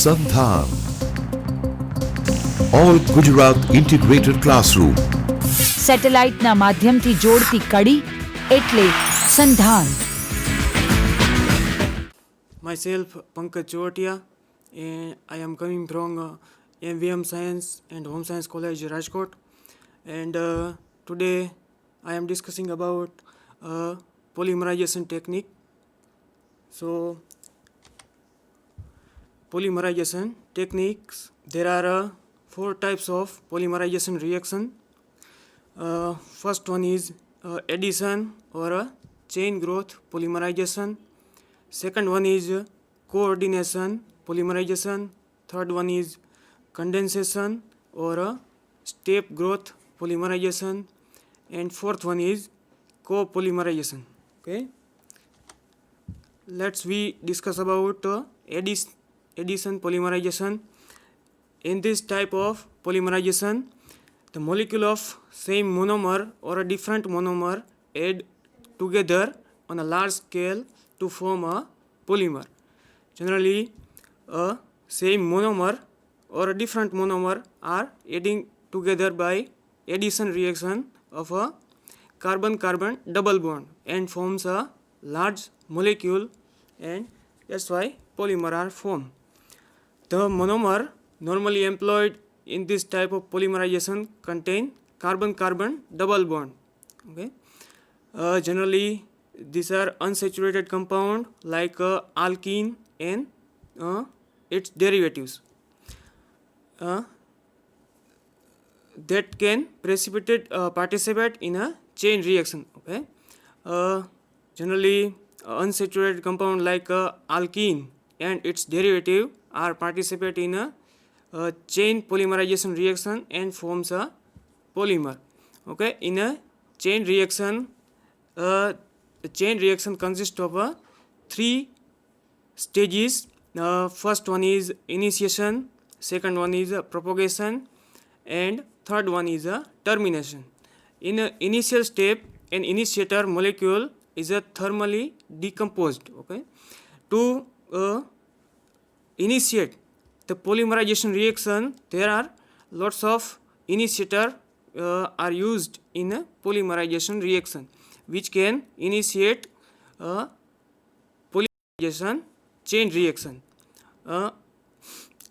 Sandhan. All Gujarat Integrated Classroom. સેટેલાઇટના માધ્યમથી જોડતી કડી એટલે સંધાન. Myself, Pankaj Chotia, and I am coming from MVM Science and Home Science College, Rajkot. And today I am discussing about polymerization technique. So, polymerization techniques, there are 4 types of polymerization reaction. First one is addition or chain growth polymerization. Second one is coordination polymerization. Third one is condensation or step growth polymerization. And fourth one is copolymerization. Okay, let's we discuss about addition polymerization. In this type of polymerization, the molecule of same monomer or a different monomer add together on a large scale to form a polymer. Generally, a same monomer or a different monomer are adding together by addition reaction of a carbon-carbon double bond and forms a large molecule, and that's why polymer are formed. The monomer normally employed in this type of polymerization contain carbon-carbon double bond. Okay, generally these are unsaturated compound like alkene and its derivatives that can participate in a chain reaction. Okay, generally unsaturated compound like alkene and its derivative are participate in a chain polymerization reaction and forms a polymer. Okay, in a chain reaction, the chain reaction consists of 3 stages. First one is initiation, second one is propagation, and third one is termination. In a initial step, an initiator molecule is thermally decomposed. Okay, to initiate the polymerization reaction, there are lots of initiator are used in a polymerization reaction, which can initiate polymerization chain reaction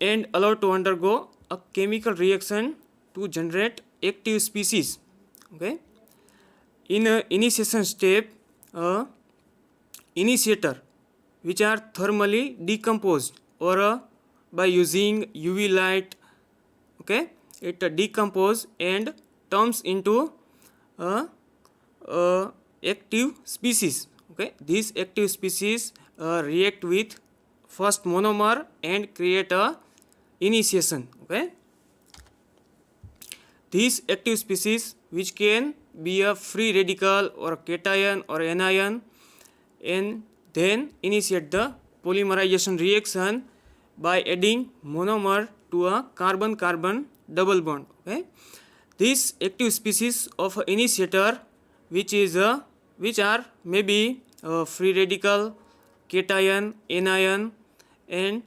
and allow to undergo a chemical reaction to generate active species. Okay, in a initiation step, initiator which are thermally decomposed or by using UV light, okay, it decompose and turns into active species. Okay, these active species react with first monomer and create a initiation. Okay, these active species which can be a free radical or cation or anion, and then initiate the polymerization reaction by adding monomer to a carbon-carbon double bond. Okay, these active species of initiator which are maybe free radical, cation, anion, and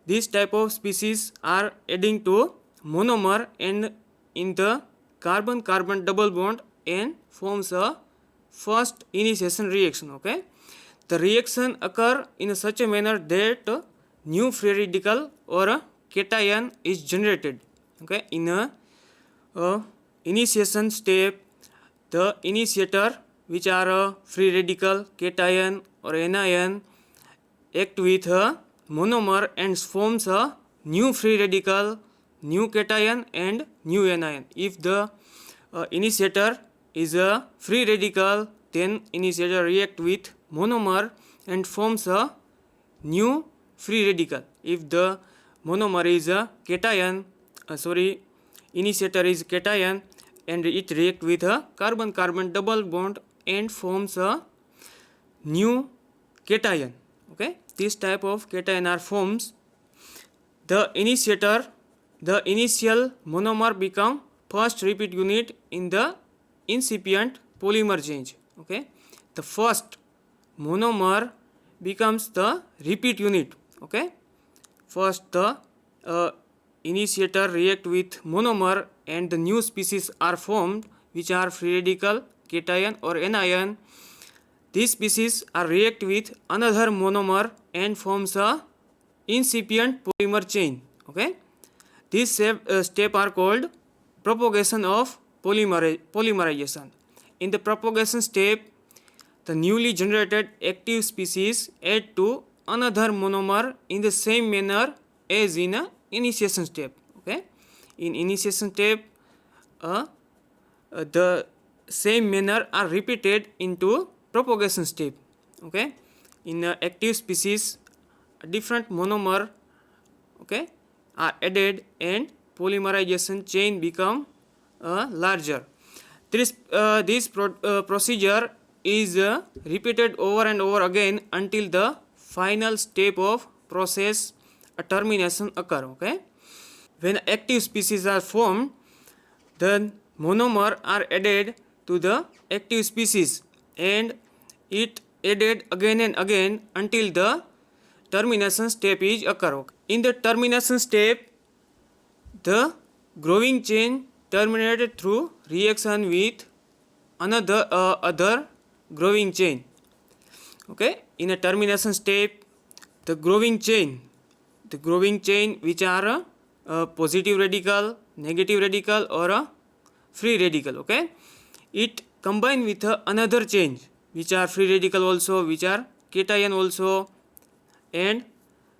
this type of species are adding to monomer and in the carbon-carbon double bond and forms a first initiation reaction. Okay, the reaction occur in such a manner that new free radical or a cation is generated. Okay, in a initiation step, the initiator which are a free radical, cation or anion act with a monomer and forms a new free radical, new cation and new anion. If the initiator is a free radical, then initiator react with monomer and forms a new free radical. If the monomer is a cation, initiator is cation and it react with a carbon-carbon double bond and forms a new cation. Okay, this type of cation are forms. The initial monomer become first repeat unit in the incipient polymer change. Okay, the first monomer becomes the repeat unit. Okay, first the initiator react with monomer and the new species are formed which are free radical, cation or anion. These species are react with another monomer and forms a incipient polymer chain. Okay, these step are called propagation of polymerization. In the propagation step, the newly generated active species add to another monomer in the same manner as in a initiation step. Okay, in initiation step, the same manner are repeated into propagation step. Okay, in active species, a different monomer, okay, are added and polymerization chain become larger. This procedure is repeated over and over again until the final step of process termination occur. Okay, when active species are formed, then monomer are added to the active species and it added again and again until the termination step is occur. In the termination step, the growing chain terminated through reaction with another other growing chain. Okay, in a termination step, the growing chain which are positive radical, negative radical or a free radical. Okay, it combine with another chain which are free radical also, which are cation also, and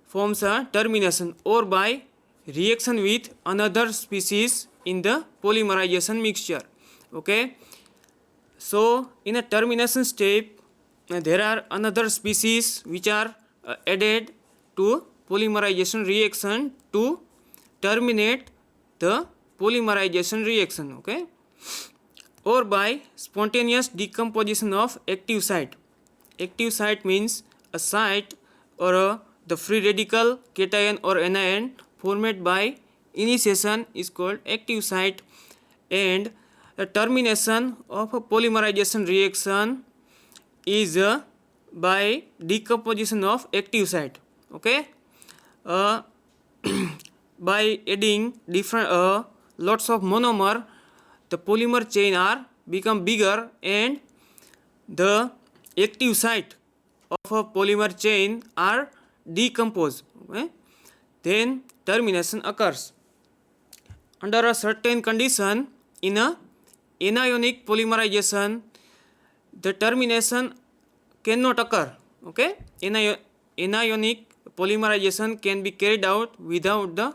forms a termination or by reaction with another species in the polymerization mixture. Okay, so in a termination step, there are another species which are added to polymerization reaction to terminate the polymerization reaction. Okay, or by spontaneous decomposition of active site. Active site means a site or the free radical, cation or anion formed by initiation is called active site, and the termination of a polymerization reaction is by decomposition of active site. Okay, by adding different lots of monomer, the polymer chain are become bigger and the active site of a polymer chain are decomposed. Okay, then termination occurs. Under a certain condition, in a anionic polymerization, the termination cannot occur. Okay, anionic polymerization can be carried out without the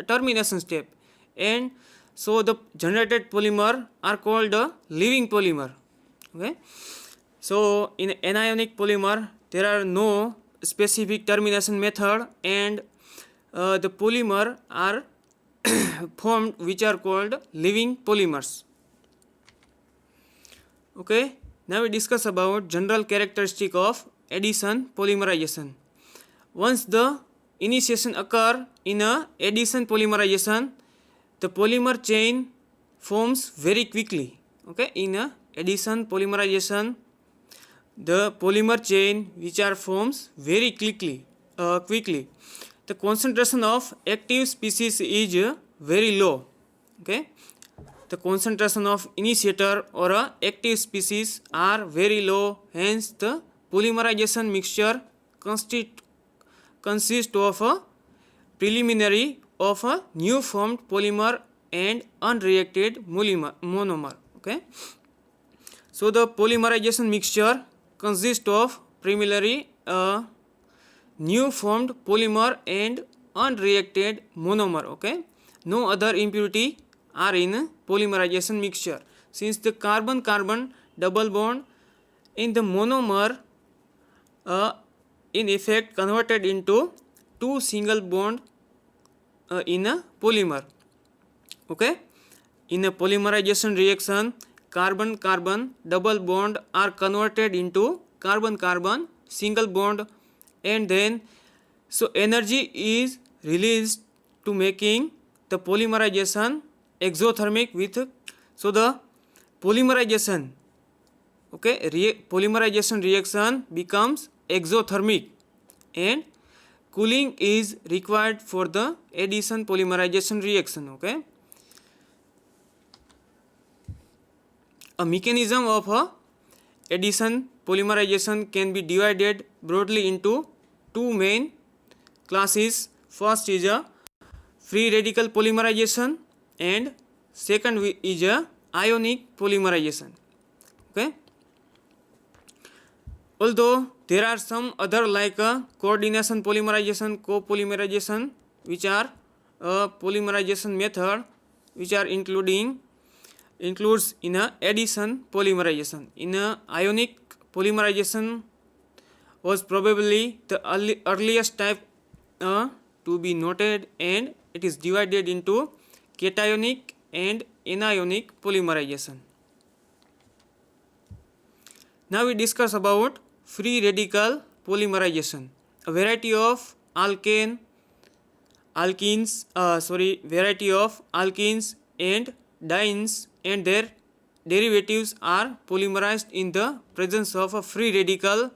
termination step, and so the generated polymer are called a living polymer. Okay, so in anionic polymer there are no specific termination method, and the polymer are formed which are called living polymers. Okay, now we discuss about general characteristic of addition polymerization. Once the initiation occur in a addition polymerization, the polymer chain forms very quickly. Okay, in a addition polymerization, the polymer chain which are forms very quickly. The concentration of active species is very low. Okay, the concentration of initiator or active species are very low, hence the polymerization mixture consists of a preliminary of a new formed polymer and unreacted monomer. Okay, so the polymerization mixture consists of preliminary new formed polymer and unreacted monomer. Okay, no other impurity are in polymerization mixture, since the carbon-carbon double bond in the monomer in effect converted into two single bond in a polymer. Okay, in a polymerization reaction, carbon-carbon double bond are converted into carbon-carbon single bond, and then so energy is released to making the polymerization exothermic with, so the polymerization, polymerization reaction becomes exothermic, and cooling is required for the addition polymerization reaction. Okay. A mechanism of addition polymerization can be divided broadly into two main classes. First is a free radical polymerization and second is a ionic polymerization. Okay. Although there are some other like coordination polymerization, copolymerization, which are a polymerization method which are includes in a addition polymerization. In a ionic polymerization was probably the earliest type to be noted, and it is divided into cationic and anionic polymerization. Now we discuss about free radical polymerization. A variety of variety of alkenes and dienes and their derivatives are polymerized in the presence of a free radical,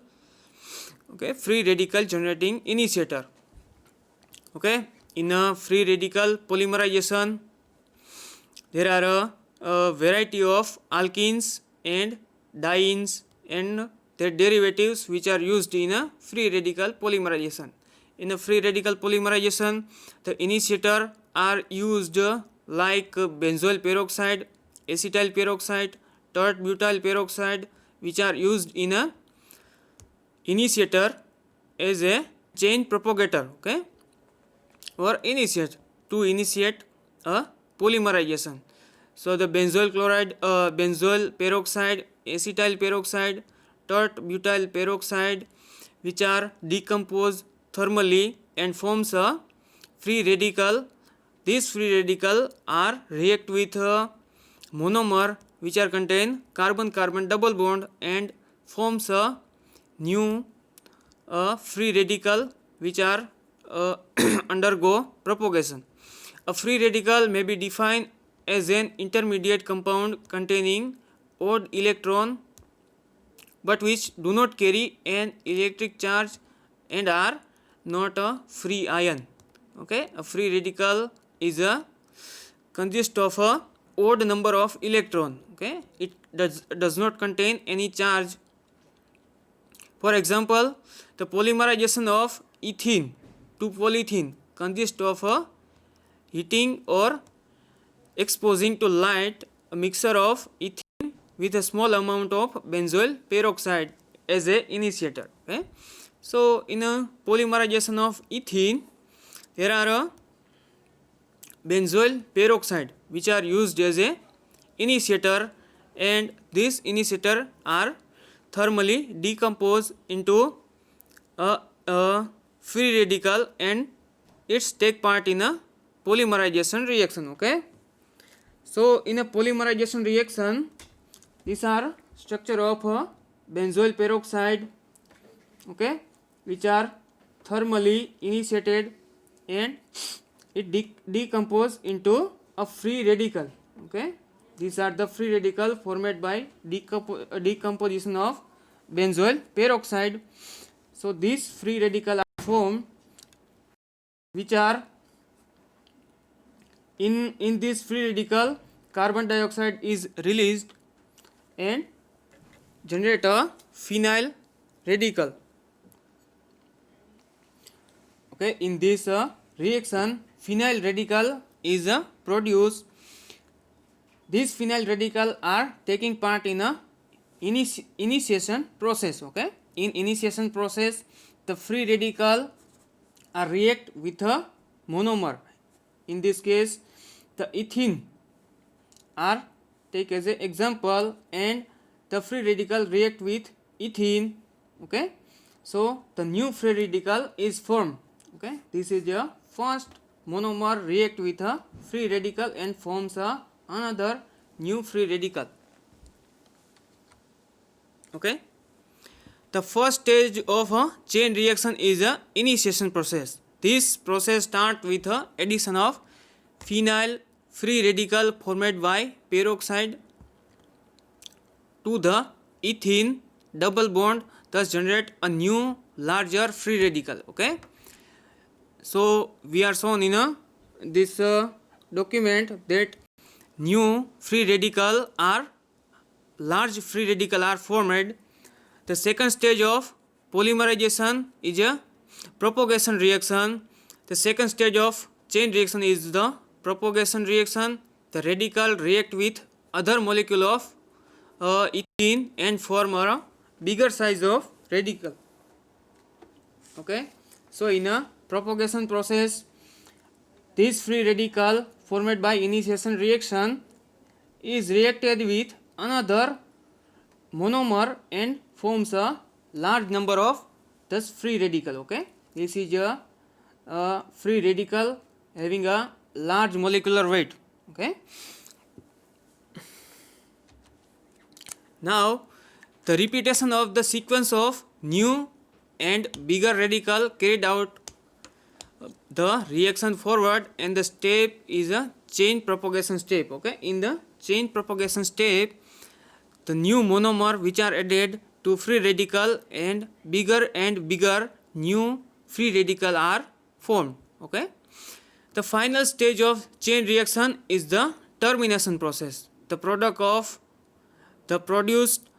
free radical generating initiator. Okay, in a free radical polymerization, there are a variety of alkenes and dienes and their derivatives which are used in a free radical polymerization. In a free radical polymerization, the initiator are used like benzoyl peroxide, acetyl peroxide, tert butyl peroxide, which are used in a initiator as a chain propagator, okay, or initiate to initiate a polymerization. So the benzoyl chloride, benzoyl peroxide, acetyl peroxide, tert butyl peroxide, which are decomposed thermally and forms a free radical. These free radical are react with a monomer which are contain carbon-carbon double bond and forms a new free radical which are undergo propagation. A free radical may be defined as an intermediate compound containing odd electron but which do not carry an electric charge and are not a free ion. Okay, a free radical is a consists of a odd number of electron. Okay, it does not contain any charge. For example, the polymerization of ethene to polyethene consists of a heating or exposing to light a mixture of ethene with a small amount of benzoyl peroxide as a initiator. Okay, so in a polymerization of ethene, there are a benzoyl peroxide which are used as a initiator, and these initiator are thermally decomposed into a free radical and it's take part in a polymerization reaction. Okay, so in a polymerization reaction, these are structure of benzoyl peroxide, okay, which are thermally initiated and it decompose into a free radical. Okay, these are the free radical formed by decomposition of benzoyl peroxide. So these free radical are formed which are in this free radical carbon dioxide is released and generate a phenyl radical. Okay, in this reaction phenyl radical is produced. These phenyl radical are taking part in a initiation process. Okay, in initiation process the free radical are react with a monomer. In this case the ethene are take as an example and the free radical react with ethene. Okay, so the new free radical is formed. Okay, this is the first monomer react with a free radical and forms another new free radical. Okay, the first stage of a chain reaction is a initiation process. This process starts with a addition of phenyl free radical formed by peroxide to the ethene double bond, thus generate a new larger free radical. Okay, So we are shown in this document that new free radical are large free radical are formed. The second stage of polymerization is a propagation reaction. The second stage of chain reaction is the propagation reaction. The radical react with other molecule of ethene and form a bigger size of radical. Okay, so in a propagation process, this free radical formed by initiation reaction is reacted with another monomer and forms a large number of this free radical. Okay, this is a free radical having a large molecular weight. Okay, now the repetition of the sequence of new and bigger radical carried out the reaction forward, and the step is a chain propagation step. Okay, in the chain propagation step, the new monomer which are added to free radical and bigger new free radical are formed. Okay, the final stage of chain reaction is the termination process. The product of the produced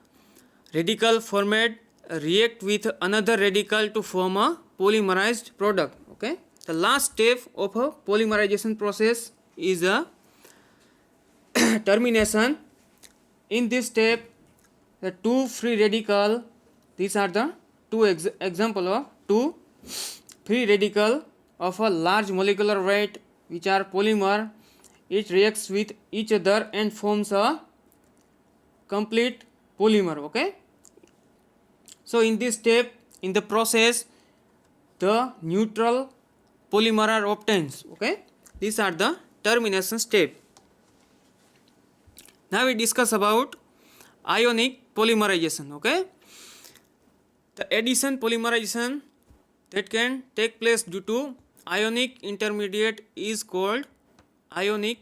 radical formed react with another radical to form a polymerized product. Okay, the last step of a polymerization process is a termination. In this step, the two free radical, these are the two example of two free radical of a large molecular weight which are polymer. It reacts with each other and forms a complete polymer. Okay, so in this step in the process, the neutral polymer are obtained. Okay, these are the termination step. Now we discuss about ionic polymerization. Okay, the addition polymerization that can take place due to ionic intermediate is called ionic